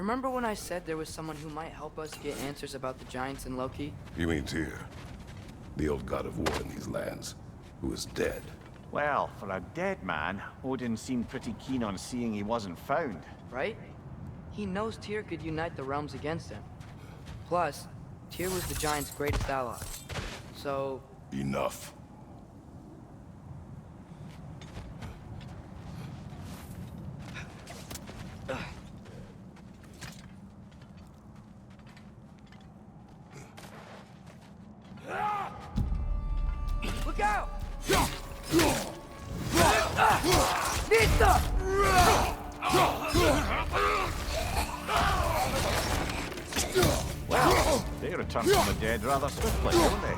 Remember when I said there was someone who might help us get answers about the giants in Loki? You mean Tyr, the old god of war in these lands, who is dead? Well, for a dead man, Odin seemed pretty keen on seeing he wasn't found. Right? He knows Tyr could unite the realms against him. Plus, Tyr was the giants' greatest ally. So... Enough. Look out! Nista! Well, they return from the dead rather swiftly, don't they?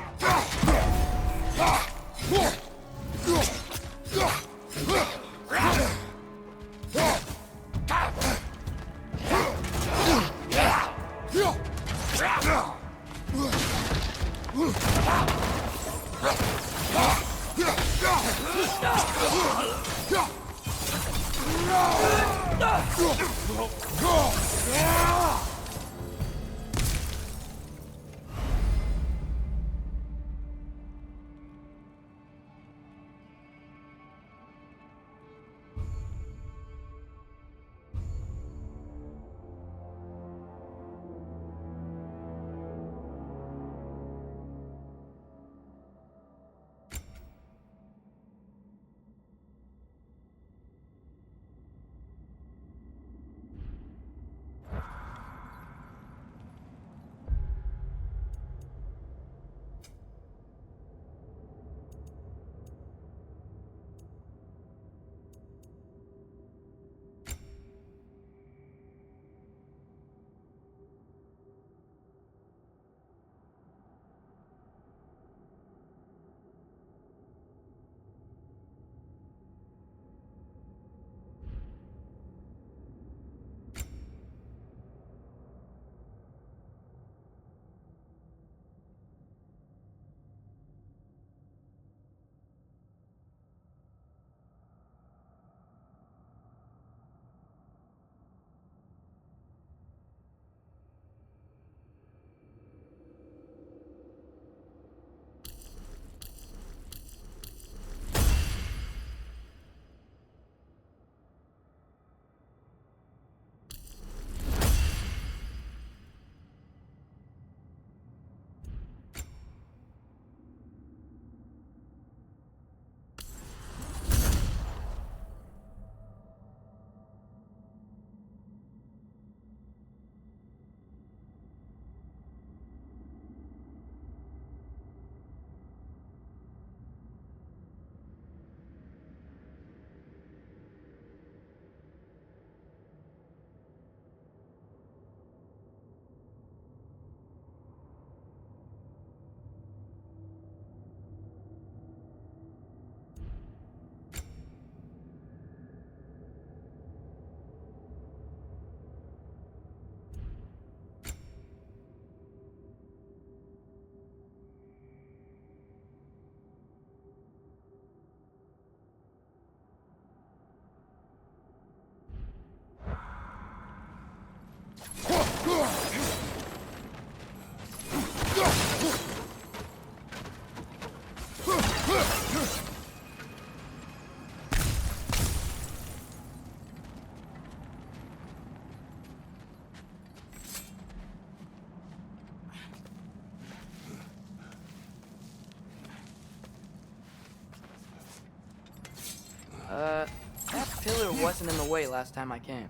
That pillar wasn't in the way last time I came.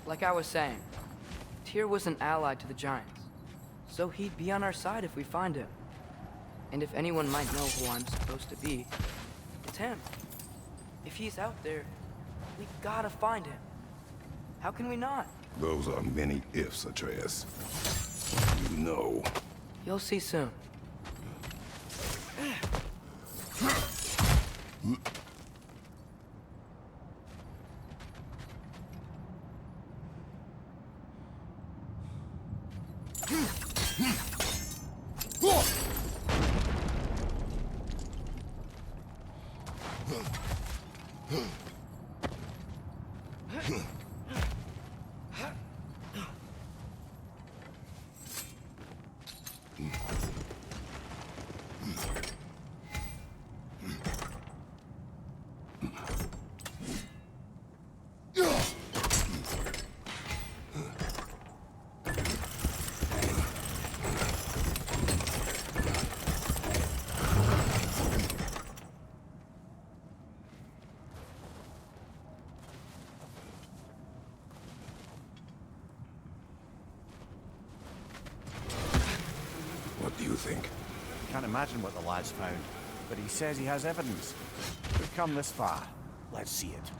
Like I was saying, Tyr was an ally to the giants, so he'd be on our side if we find him. And if anyone might know who I'm supposed to be, it's him. If he's out there, we gotta find him. How can we not? Those are many ifs, Atreus. You know. You'll see soon. What do you think? Can't imagine what the lad's found, but he says he has evidence. We've come this far. Let's see it.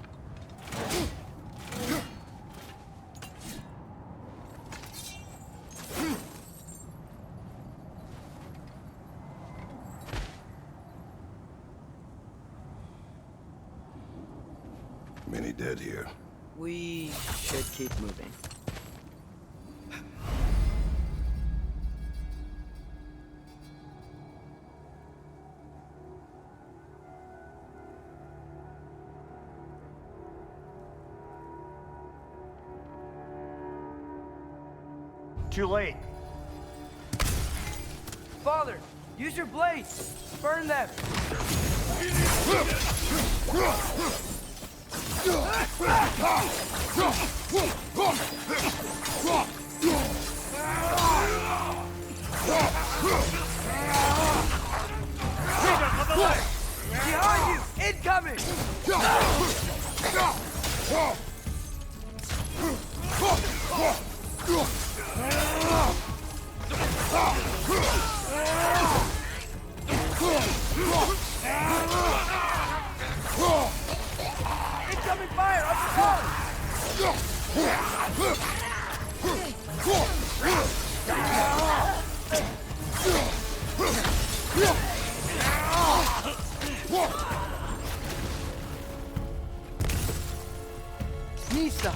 Many dead here. We should keep moving. Too late. Father, use your blades! Burn them! Behind you! Incoming! Incoming fire! Up Nista!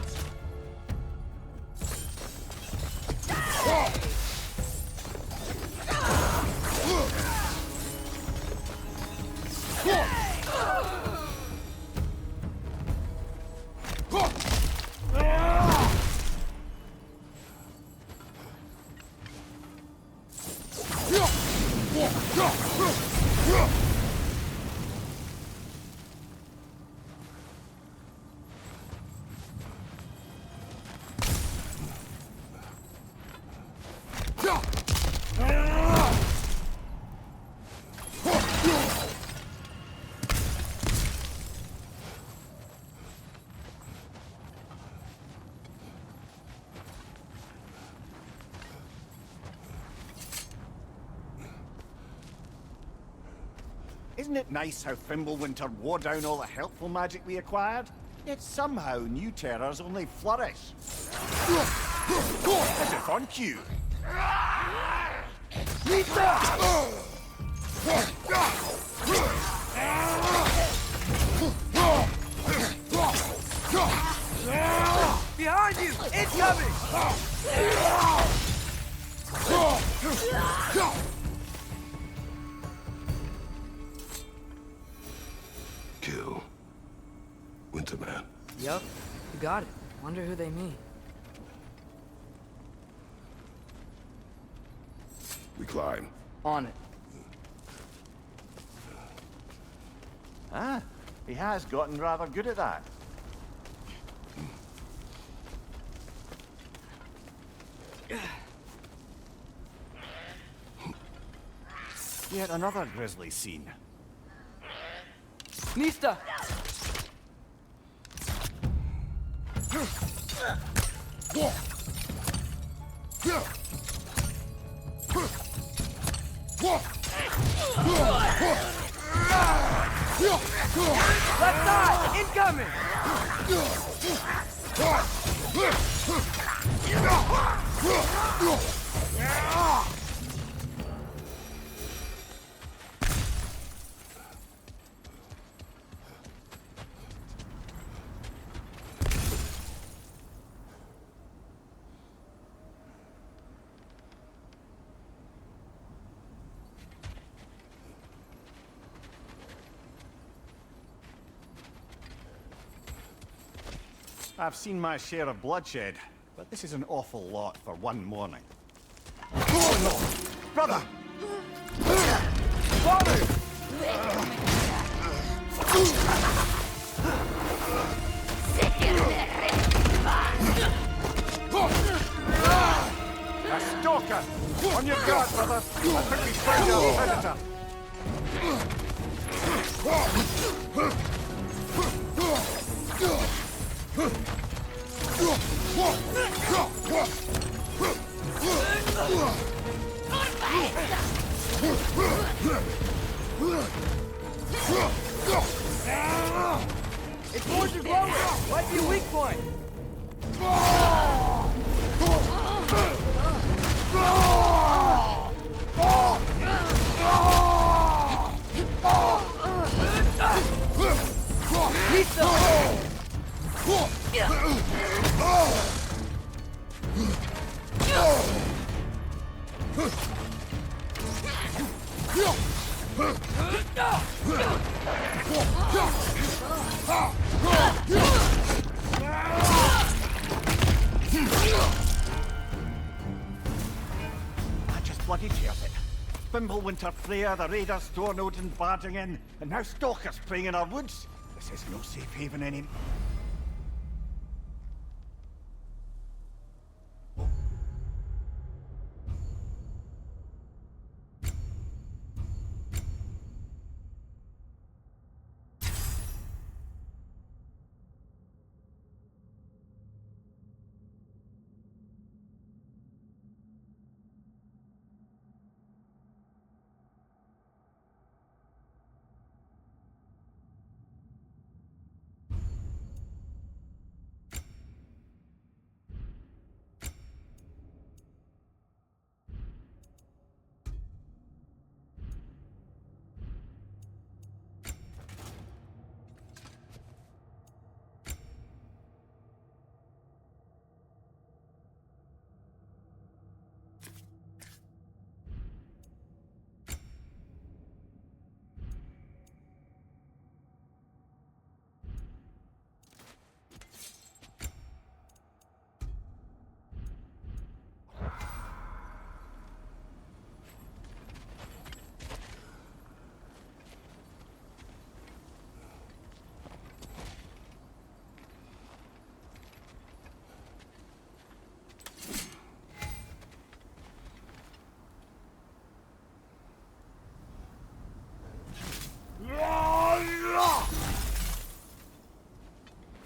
Isn't it nice how Fimbulwinter wore down all the helpful magic we acquired? Yet somehow new terrors only flourish. As if on cue. Behind you! Incoming! Kill. Winterman. Yup, you got it. Wonder who they mean. We climb. On it. Ah, he has gotten rather good at that. Yet another grisly scene. Nista! Left side! Incoming! I've seen my share of bloodshed, but this is an awful lot for one morning. Oh no! Brother! Father! A stalker! On your guard, brother! I think we found our predator! Its horns are glowing! Might be a weak point! I just bloody teared it. Fimbulwinter Freya, the raiders, Stornodin barging in, and now stalkers preying in our woods. This is no safe haven anymore.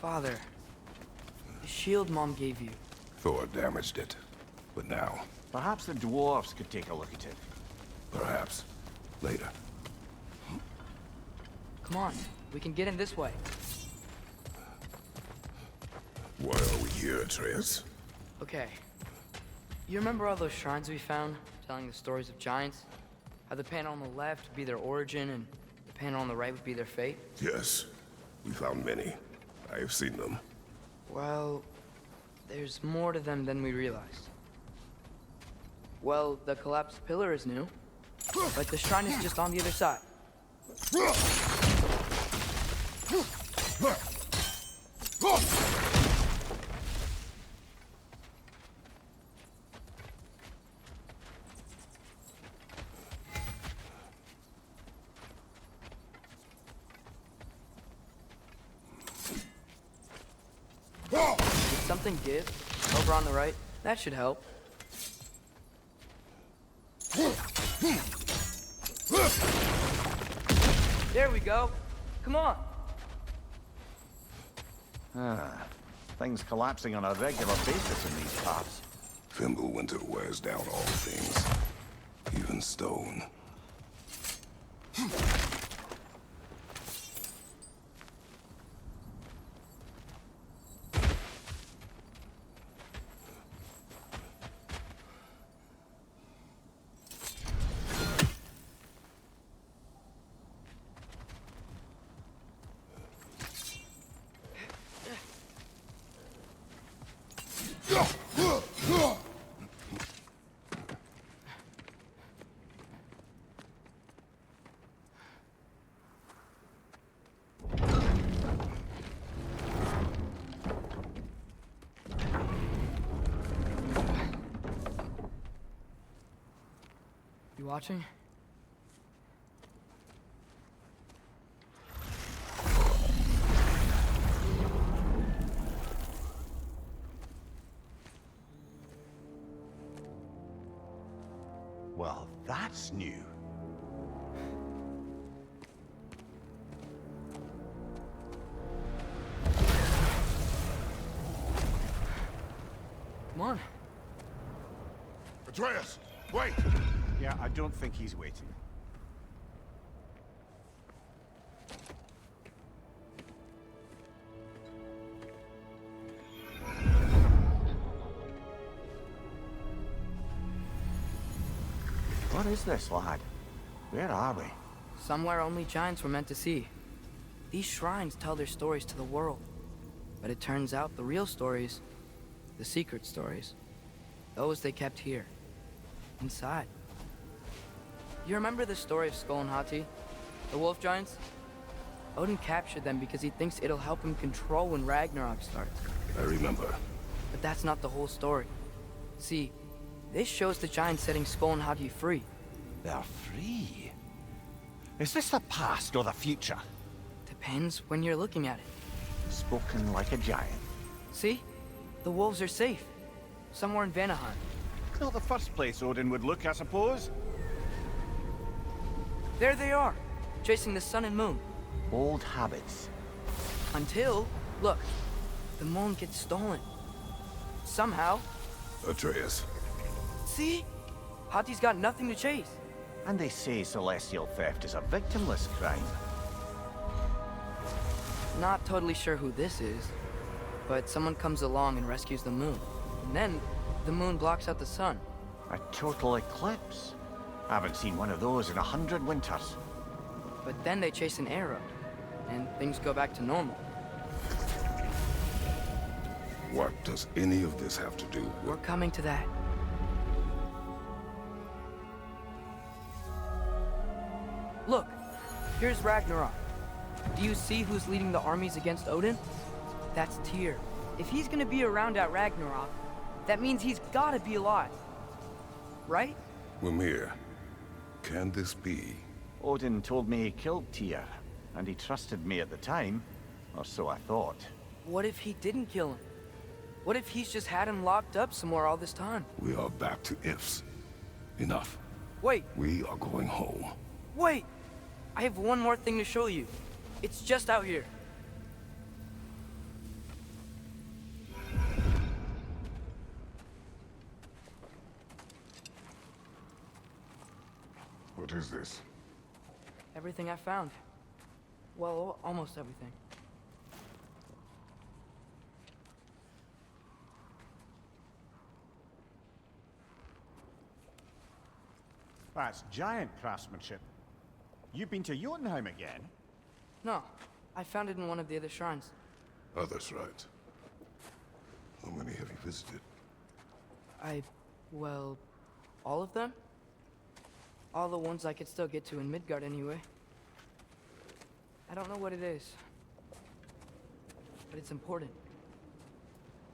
Father, the shield Mom gave you. Thor damaged it. But now, Perhaps the dwarves could take a look at it. perhaps, later. Come on, we can get in this way. Why are we here, Atreus? Okay. You remember all those shrines we found, telling the stories of giants? How the panel on the left would be their origin, and the panel on the right would be their fate? Yes, we found many. I have seen them. Well, there's more to them than we realized. Well, the collapsed pillar is new, but the shrine is just on the other side. Did something give? Over on the right? That should help. There we go. Come on. Things collapsing on a regular basis in these parts. Fimbulwinter wears down all things, even stone. watching? Well, that's new. Come on. Atreus, wait! Yeah, I don't think he's waiting. What is this, lad? Where are we? Somewhere only giants were meant to see. These shrines tell their stories to the world. But it turns out the real stories, the secret stories, those they kept here, inside. You remember the story of Skull and Hati, the wolf giants? Odin captured them because he thinks it'll help him control when Ragnarok starts. I remember. But that's not the whole story. See, this shows the giants setting Skull and Hati free. They're free. Is this the past or the future? Depends when you're looking at it. Spoken like a giant. See? The wolves are safe. Somewhere in Vanaheim. Not the first place Odin would look, I suppose. There they are, chasing the sun and moon. Old habits. Until, look, the moon gets stolen. Somehow. Atreus. See? Hati's got nothing to chase. And they say celestial theft is a victimless crime. Not totally sure who this is, but someone comes along and rescues the moon. And then, the moon blocks out the sun. A total eclipse. I haven't seen one of those in 100 winters. But then they chase an arrow, and things go back to normal. What does any of this have to do We're with... coming to that. Look, here's Ragnarok. Do you see who's leading the armies against Odin? That's Tyr. If he's gonna be around at Ragnarok, that means he's gotta be alive. Right? Mimir, can this be? Odin told me he killed Tyr, and he trusted me at the time, or so I thought. What if he didn't kill him? What if he's just had him locked up somewhere all this time? We are back to ifs. Enough. Wait, We are going home. wait! I have one more thing to show you. It's just out here. What is this? Everything I found. Well, almost everything. That's giant craftsmanship. You've been to Jotunheim again? No, I found it in one of the other shrines. Others, right? How many have you visited? Well, all of them? All the ones I could still get to in Midgard anyway. I don't know what it is, but it's important.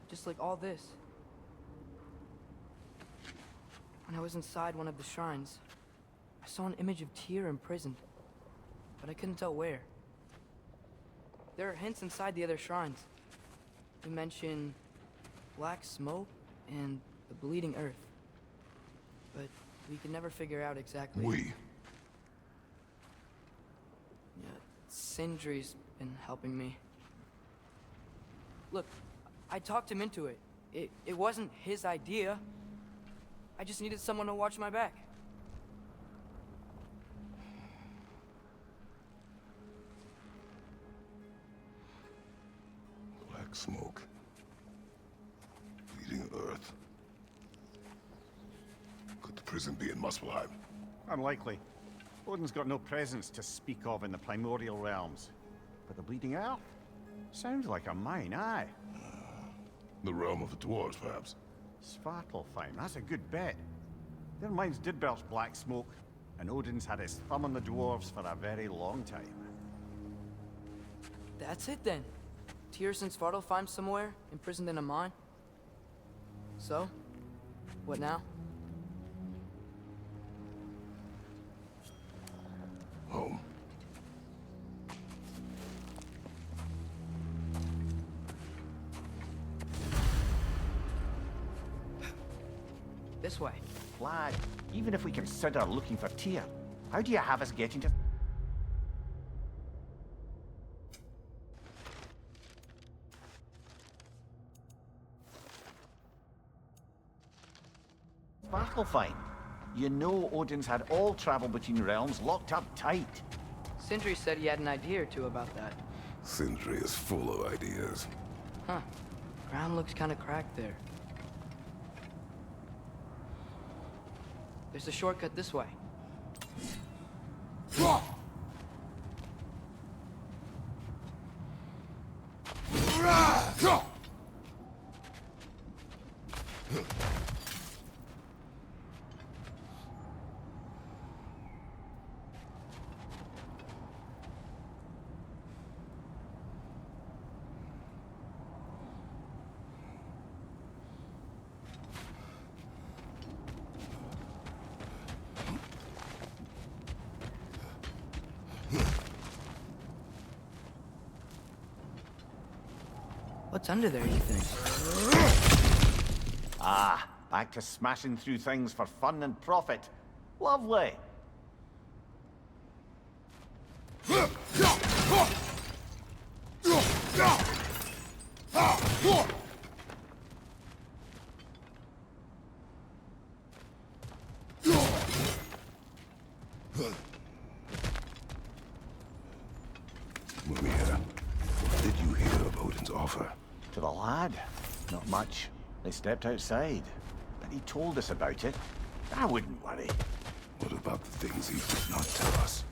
Just like all this. When I was inside one of the shrines, I saw an image of Tyr imprisoned, but I couldn't tell where. There are hints inside the other shrines. They mention black smoke and the bleeding earth, but we can never figure out exactly. We. Yeah, Sindri's been helping me. Look, I talked him into it. It wasn't his idea. I just needed someone to watch my back. Black smoke. Bleeding earth. Could the prison be in Muspelheim? Unlikely. Odin's got no presence to speak of in the primordial realms. But the Bleeding Earth? Sounds like a mine, aye. The realm of the dwarves, perhaps. Svartalfheim, that's a good bet. Their mines did belch black smoke, and Odin's had his thumb on the dwarves for a very long time. That's it then. Tyr's in Svartalfheim somewhere, imprisoned in a mine. So, what now? This way. Lad, even if we consider looking for Tyr, how do you have us getting to... Svartalfheim. You know Odin's had all travel between realms locked up tight. Sindri said he had an idea or two about that. Sindri is full of ideas. Huh. Ground looks kind of cracked there. There's a shortcut this way. What's under there, you think? Ah, back to smashing through things for fun and profit. Lovely. Mimir, what did you hear of Odin's offer? To the lad? Not much. They stepped outside. But he told us about it. I wouldn't worry. What about the things he did not tell us?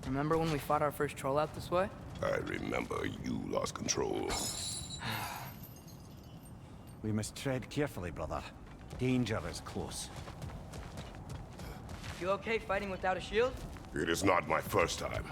Remember when we fought our first troll out this way? I remember you lost control. We must tread carefully, brother. Danger is close. You okay fighting without a shield? It is not my first time.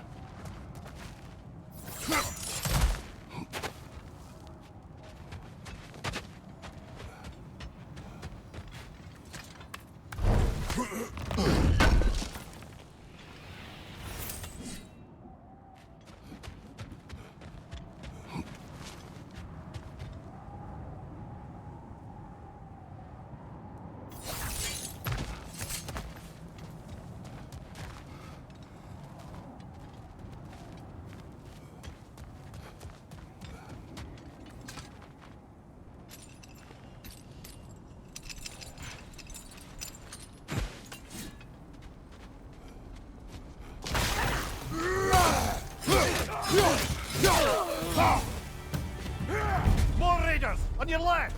More raiders! On your left!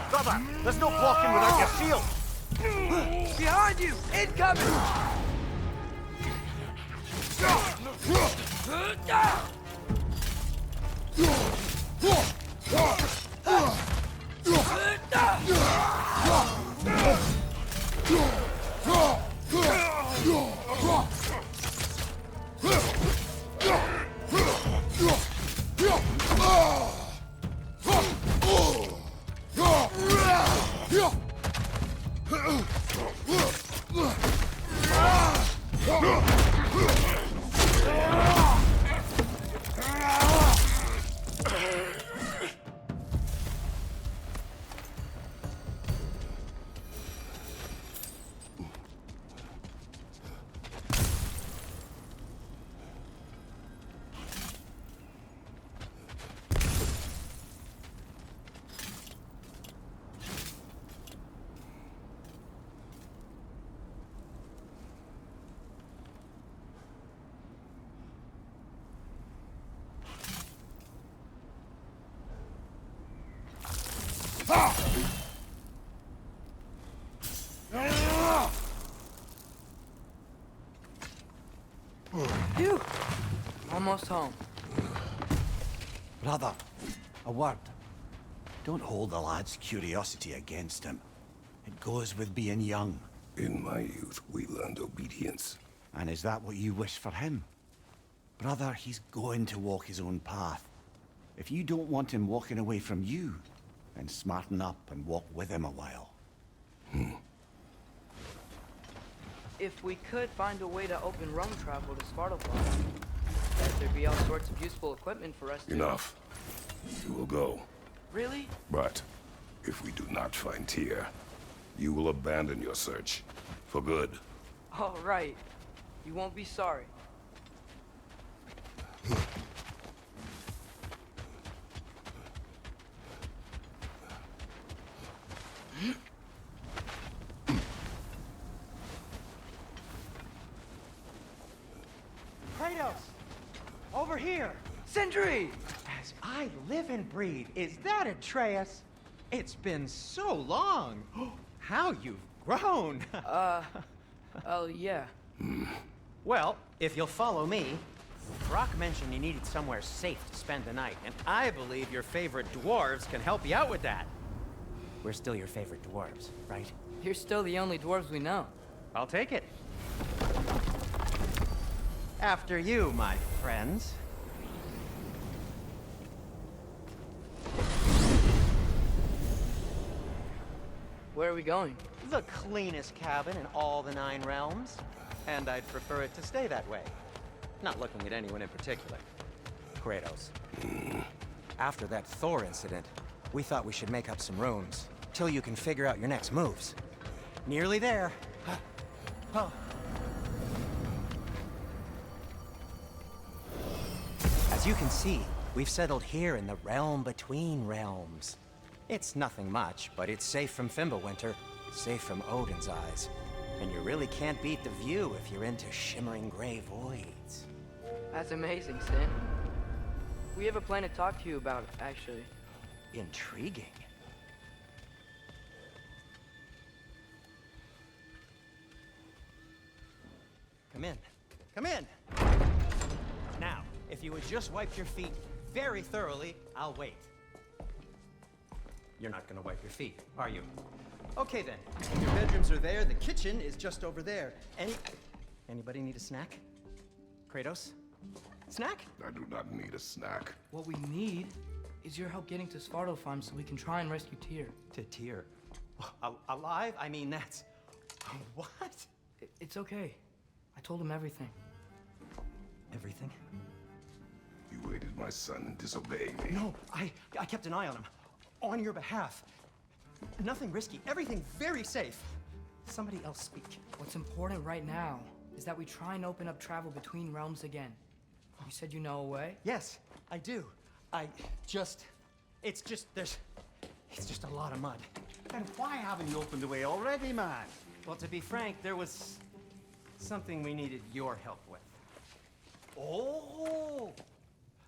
Brother, there's no blocking without your shield! Behind you! Incoming! Phew! Almost home. Brother, a word. Don't hold the lad's curiosity against him. It goes with being young. In my youth, we learned obedience. And is that what you wish for him? Brother, he's going to walk his own path. If you don't want him walking away from you, then smarten up and walk with him a while. If we could find a way to open rum travel to Svartalfheim, there'd be all sorts of useful equipment for us to... Enough. You will go. Really? But if we do not find Tyr, you will abandon your search. For good. All right. You won't be sorry. Kratos! Over here! Sindri! As I live and breathe, is that Atreus? It's been so long! How you've grown! Oh, yeah. Well, if you'll follow me, Brock mentioned you needed somewhere safe to spend the night, and I believe your favorite dwarves can help you out with that. We're still your favorite dwarves, right? You're still the only dwarves we know. I'll take it. After you, my friends. Where are we going? The cleanest cabin in all the 9 realms. And I'd prefer it to stay that way. Not looking at anyone in particular. Kratos. After that Thor incident, we thought we should make up some rooms, till you can figure out your next moves. Nearly there. As you can see, we've settled here in the realm between realms. It's nothing much, but it's safe from Fimbulwinter, safe from Odin's eyes. And you really can't beat the view if you're into shimmering gray voids. That's amazing, Sin. We have a plan to talk to you about, actually. Intriguing. Come in. Come in! Now, if you would just wipe your feet very thoroughly, I'll wait. You're not gonna wipe your feet, are you? Okay then. Your bedrooms are there, the kitchen is just over there. Anybody need a snack? Kratos? Snack? I do not need a snack. What we need is your help getting to Svartalfheim so we can try and rescue Tyr. To Tyr. Alive? I mean, that's... What? It's okay. I told him everything. Everything? You aided my son in disobeying me. No, I kept an eye on him. On your behalf. Nothing risky. Everything very safe. Somebody else speak. What's important right now is that we try and open up travel between realms again. You said you know a way? Yes, I do. It's just a lot of mud. And why haven't you opened the way already, man? Well, to be frank, there was something we needed your help with. Oh!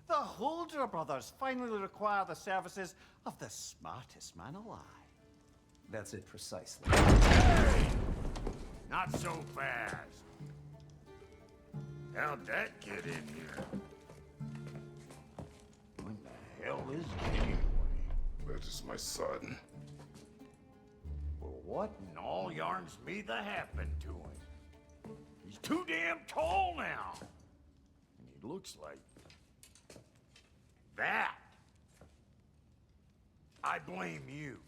The Holder brothers finally require the services of the smartest man alive. That's it precisely. Hey! Not so fast. How'd that get in here? What the hell is it anyway? That is my son. Well, what in all yarns me that happened to him? He's too damn tall now. And he looks like... that. I blame you.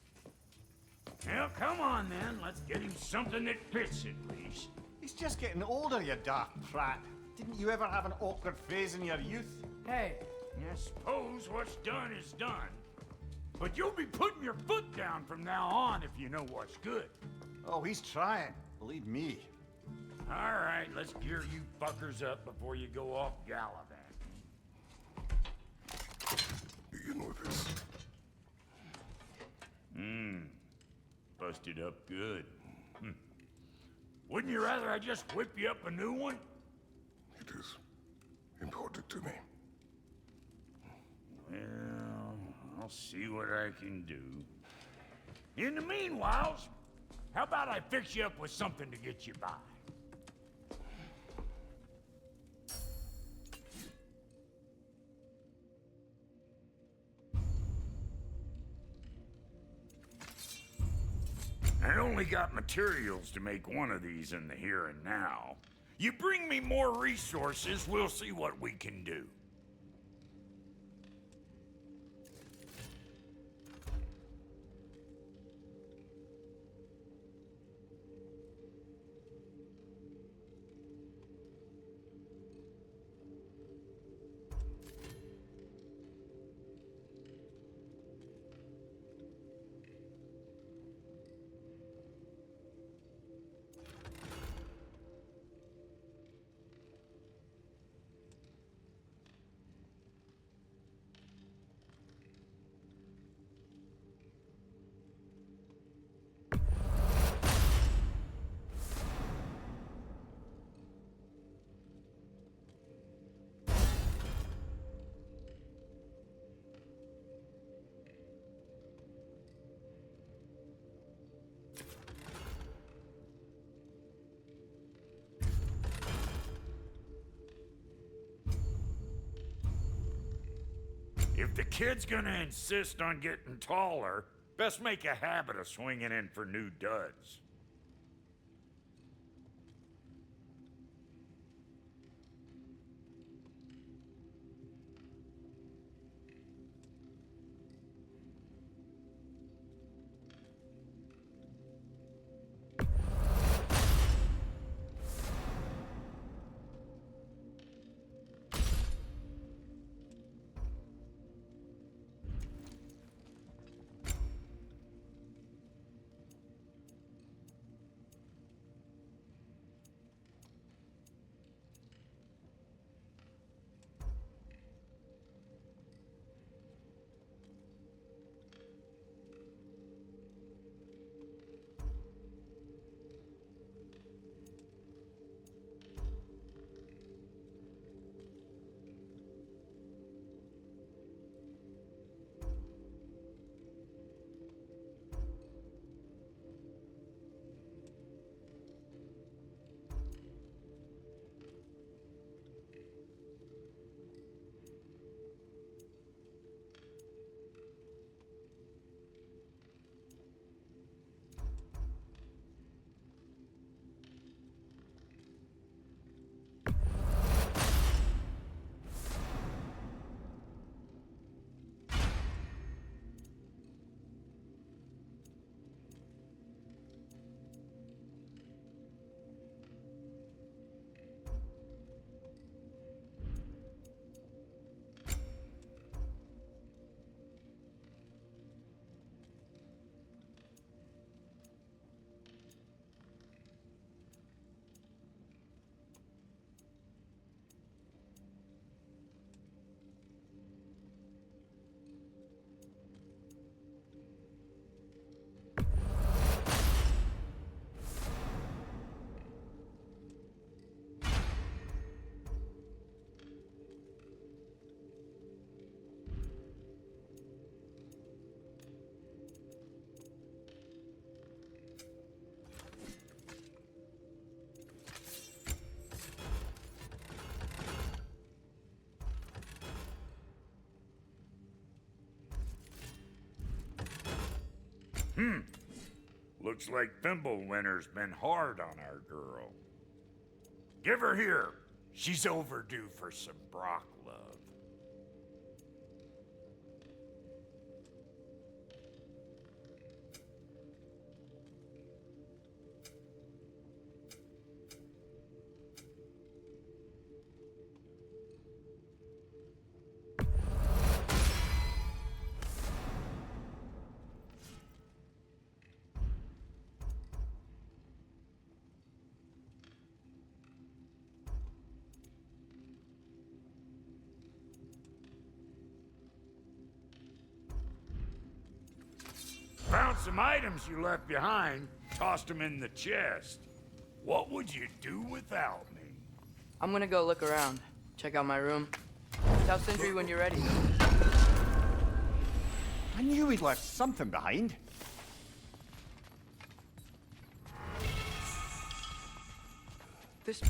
Well, come on then. Let's get him something that fits at least. He's just getting older, you daft prat. Didn't you ever have an awkward phase in your youth? Hey, I suppose what's done is done. But you'll be putting your foot down from now on if you know what's good. Oh, he's trying. Believe me. All right, let's gear you fuckers up before you go off gallivanting. Begin with this. Busted up good. Wouldn't you rather I just whip you up a new one? It is important to me. Well, I'll see what I can do. In the meanwhile, how about I fix you up with something to get you by? I only got materials to make one of these in the here and now. You bring me more resources, we'll see what we can do. If the kid's gonna insist on getting taller, best make a habit of swinging in for new duds. Looks like Thimblewinter's been hard on our girl. Give her here. She's overdue for some Brock love. Found some items you left behind, tossed them in the chest. What would you do without me? I'm gonna go look around. Check out my room. Tell Sindri when you're ready. I knew he'd left something behind. This...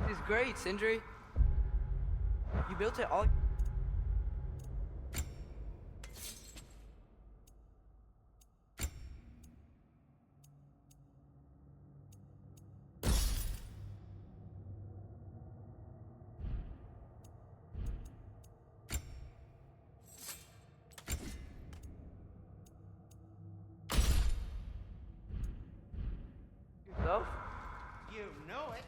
This is great, Sindri. You built it all... yourself? You know it.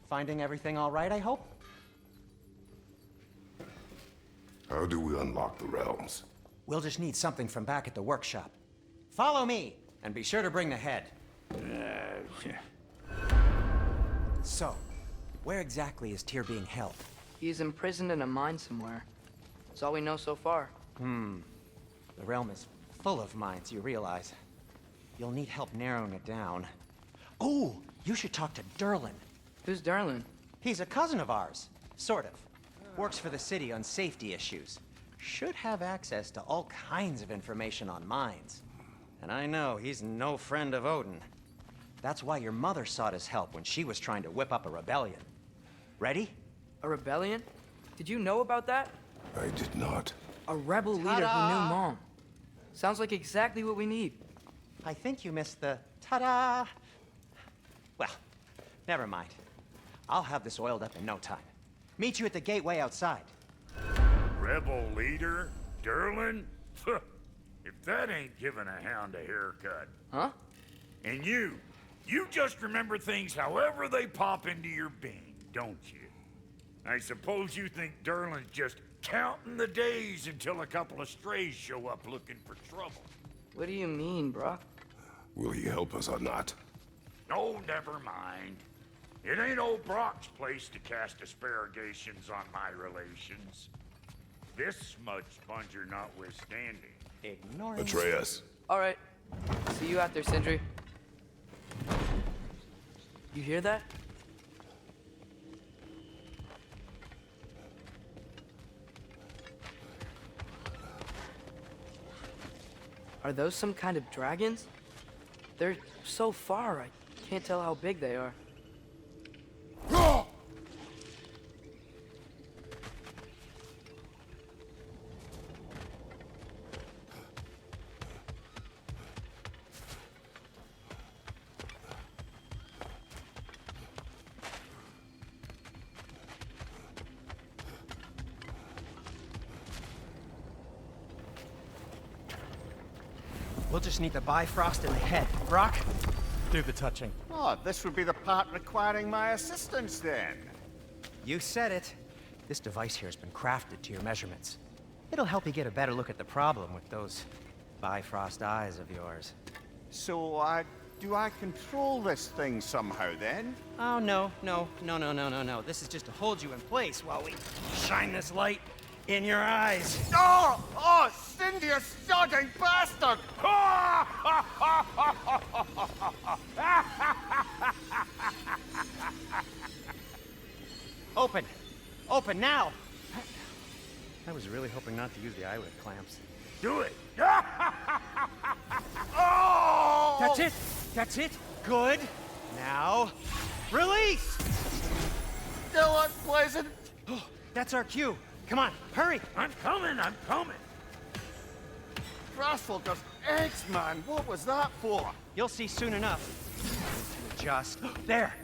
Finding everything all right, I hope? How do we unlock the realms? We'll just need something from back at the workshop. Follow me, and be sure to bring the head. So, where exactly is Tyr being held? He's imprisoned in a mine somewhere. That's all we know so far. The realm is full of mines, you realize. You'll need help narrowing it down. Oh, you should talk to Derlin. Who's Darlin? He's a cousin of ours, sort of. Works for the city on safety issues. Should have access to all kinds of information on mines. And I know he's no friend of Odin. That's why your mother sought his help when she was trying to whip up a rebellion. Ready? A rebellion? Did you know about that? I did not. A rebel leader who knew Ta-da! Mom. Sounds like exactly what we need. I think you missed the ta-da. Well, never mind. I'll have this oiled up in no time. Meet you at the gateway outside. Rebel leader? Derlin? If that ain't giving a hound a haircut. Huh? And you just remember things however they pop into your being, don't you? I suppose you think Derlin's just counting the days until a couple of strays show up looking for trouble. What do you mean, Brock? Will he help us or not? No, never mind. It ain't old Brock's place to cast asparagations on my relations. This smudge sponger notwithstanding. Ignoring... Atreus. All right. See you out there, Sindri. You hear that? Are those some kind of dragons? They're so far, I can't tell how big they are. We'll just need the Bifrost in the head. Brock, do the touching. Oh, this would be the part requiring my assistance then. You said it. This device here has been crafted to your measurements. It'll help you get a better look at the problem with those Bifrost eyes of yours. So, do I control this thing somehow then? Oh, no. This is just to hold you in place while we shine this light in your eyes. Oh! Oh, Cindy, you sodding bastard! Open! Open now! I was really hoping not to use the eyelid clamps. Do it! Oh! That's it! That's it! Good! Now, release! Still unpleasant. That's our cue. Come on, hurry! I'm coming! Russell, just eggs, man. What was that for? You'll see soon enough. To adjust. There!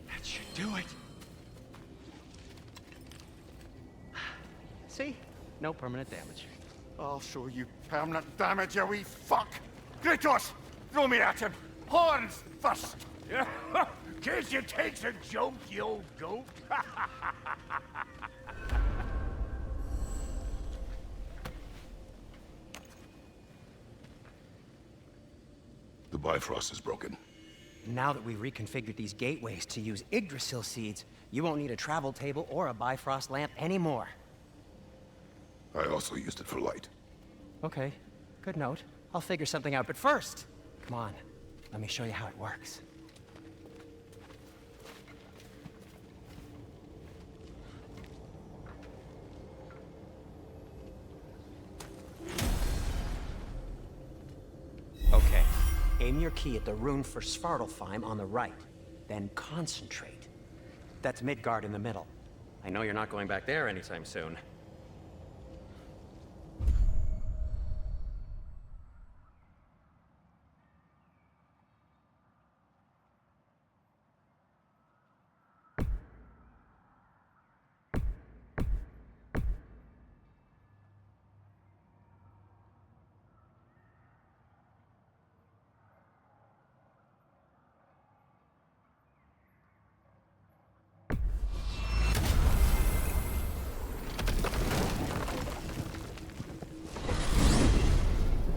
That should do it. See? No permanent damage. I'll show you permanent damage, you wee fuck. Kratos, throw me at him. Horns first. Guess you takes a joke, you old goat. The Bifrost is broken. Now that we've reconfigured these gateways to use Yggdrasil seeds, you won't need a travel table or a Bifrost lamp anymore. I also used it for light. Okay, good note. I'll figure something out, but first, come on, let me show you how it works. Okay, aim your key at the rune for Svartalfheim on the right, then concentrate. That's Midgard in the middle. I know you're not going back there anytime soon.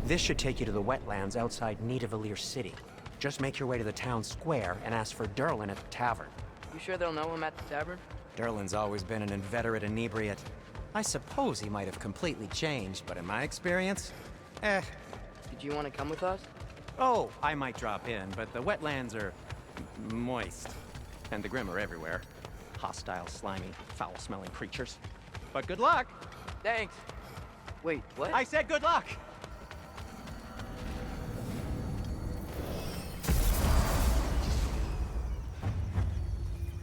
This should take you to the wetlands outside Nidavellir City. Just make your way to the town square and ask for Durlin at the tavern. You sure they'll know him at the tavern? Durlin's always been an inveterate inebriate. I suppose he might have completely changed, but in my experience, Did you want to come with us? Oh, I might drop in, but the wetlands are moist. And the Grim are everywhere. Hostile, slimy, foul-smelling creatures. But good luck! Thanks. Wait, what? I said good luck!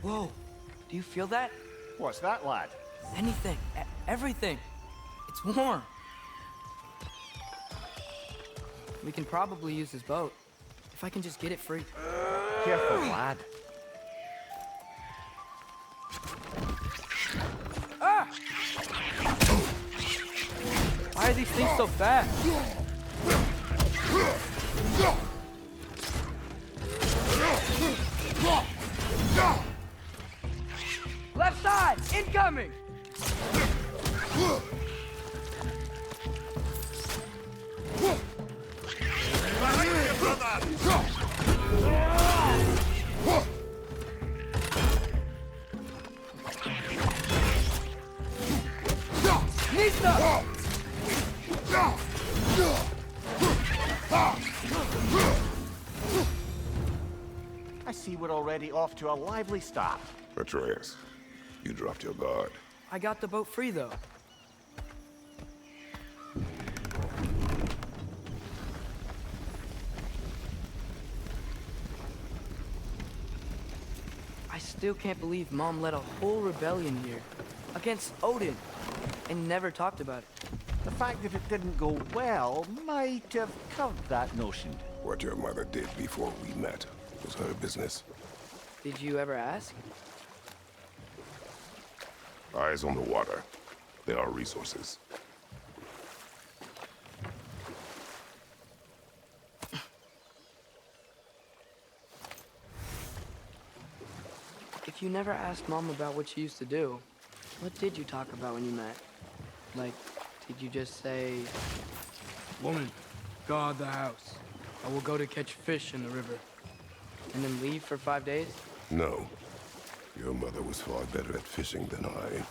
Whoa, do you feel that? What's that, lad? Anything, everything. It's warm. We can probably use his boat, if I can just get it free. Careful, lad. Ah! Why are these things so fast? Left side, incoming! Nista! I see we're already off to a lively start. Atreus, you dropped your guard. I got the boat free, though. I still can't believe Mom led a whole rebellion here against Odin and never talked about it. The fact that it didn't go well might have curbed that notion. What your mother did before we met was her business. Did you ever ask? Eyes on the water. There are resources. If you never asked Mom about what she used to do, what did you talk about when you met? Like, did you just say, "Woman, guard the house. I will go to catch fish in the river," and then leave for 5 days? No. Your mother was far better at fishing than I.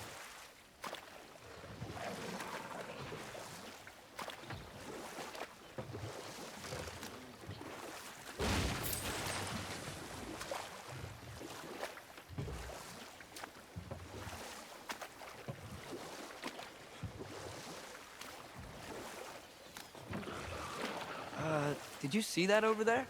Did you see that over there?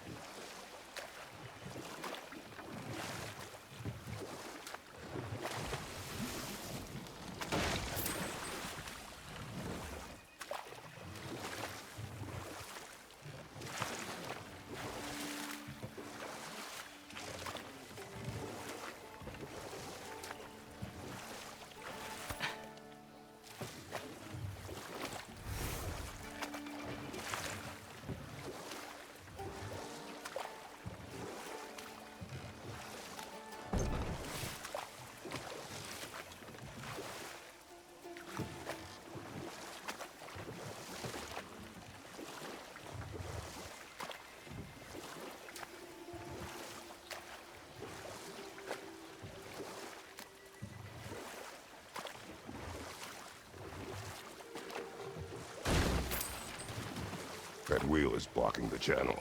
That wheel is blocking the channel.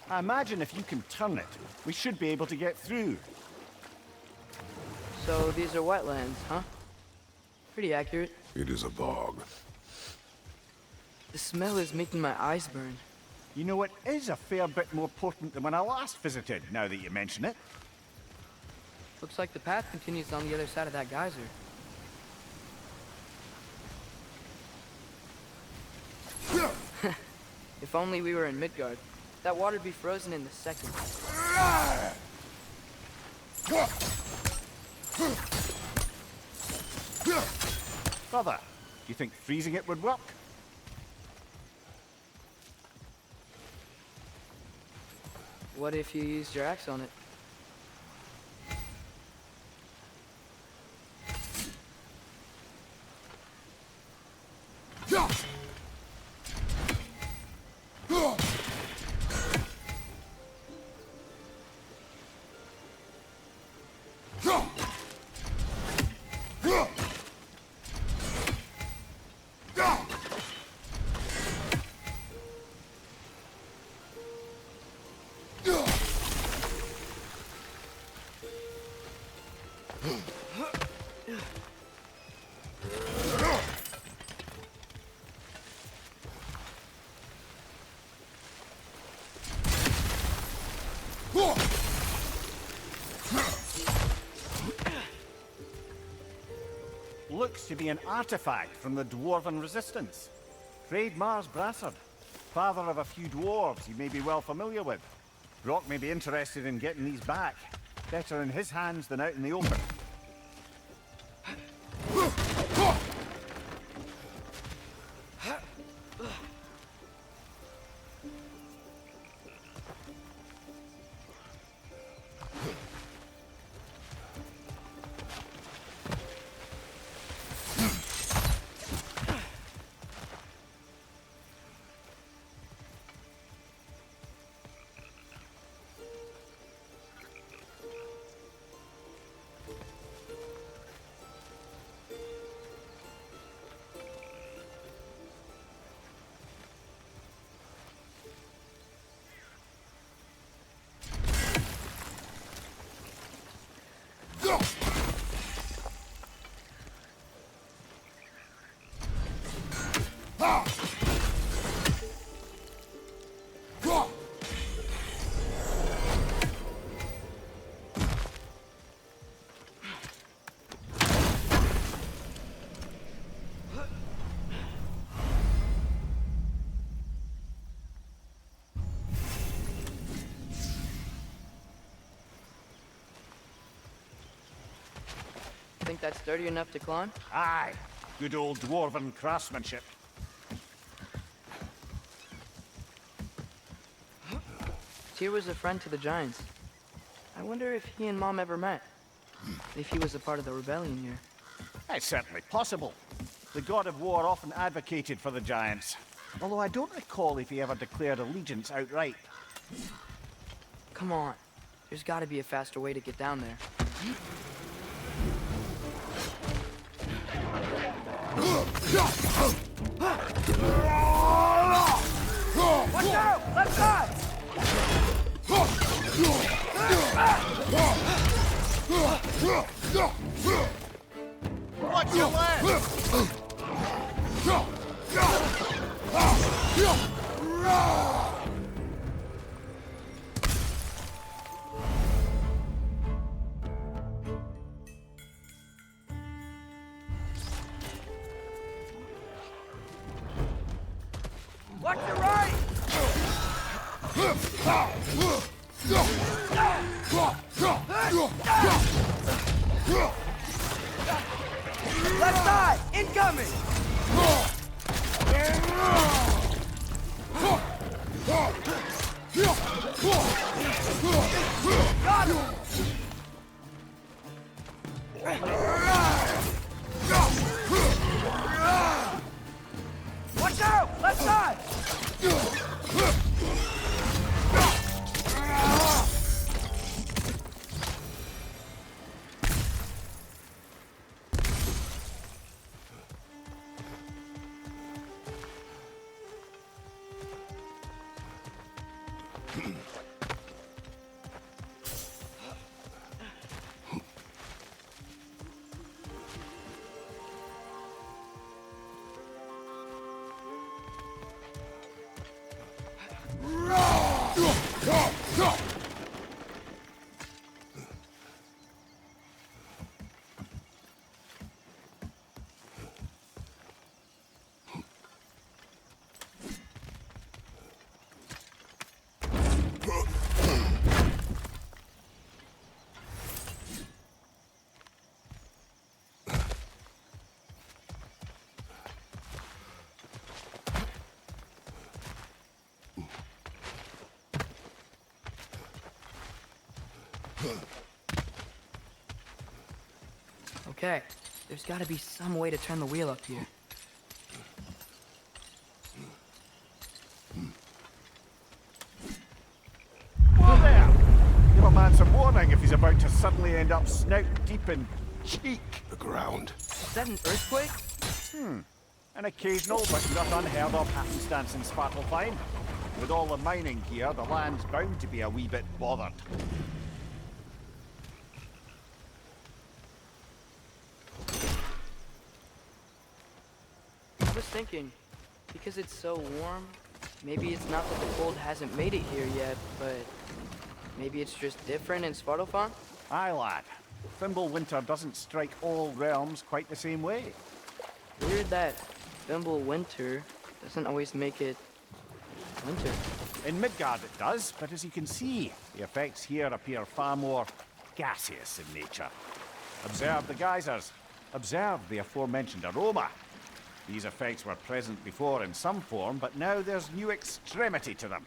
I imagine if you can turn it, we should be able to get through. So these are wetlands, huh? Pretty accurate. It is a bog. The smell is making my eyes burn. You know, it is a fair bit more potent than when I last visited, now that you mention it. Looks like the path continues on the other side of that geyser. If only we were in Midgard. That water'd be frozen in the second. Brother, do you think freezing it would work? What if you used your axe on it? Looks to be an artifact from the Dwarven Resistance. Mars Brassard, father of a few dwarves you may be well familiar with. Brock may be interested in getting these back. Better in his hands than out in the open. Think that's sturdy enough to climb? Aye. Good old dwarven craftsmanship. Tyr was a friend to the Giants. I wonder if he and Mom ever met. If he was a part of the rebellion here. It's certainly possible. The god of war often advocated for the Giants. Although I don't recall if he ever declared allegiance outright. Come on. There's gotta be a faster way to get down there. Watch out! Left side! Watch your left! Watch your right! Left side! Incoming! Got him! Watch out! Left side! Okay, there's gotta be some way to turn the wheel up here. Whoa there! Give a man some warning if he's about to suddenly end up snout deep in cheek. The ground. Is that an earthquake? An occasional but not unheard of happenstance in Svartalfheim. With all the mining here, the land's bound to be a wee bit bothered. I was thinking, because it's so warm, maybe it's not that the cold hasn't made it here yet, but maybe it's just different in Svartalfheim? Aye, lad. Thimble winter doesn't strike all realms quite the same way. Weird that Thimble winter doesn't always make it winter. In Midgard it does, but as you can see, the effects here appear far more gaseous in nature. Observe the geysers. Observe the aforementioned aroma. These effects were present before in some form, but now there's new extremity to them.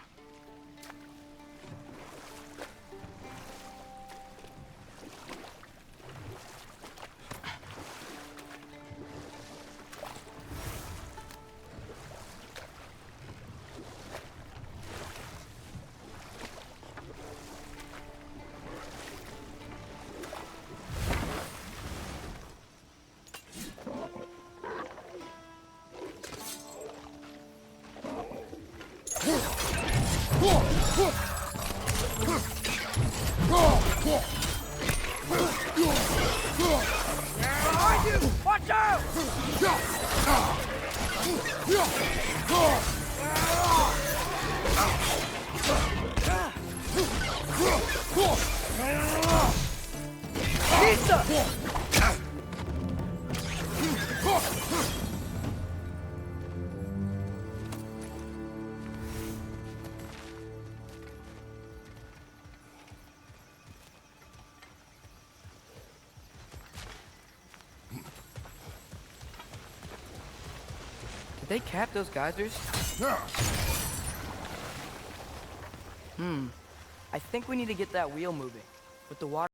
Behind you! Watch out! Pizza! they cap those geysers? I think we need to get that wheel moving. With the water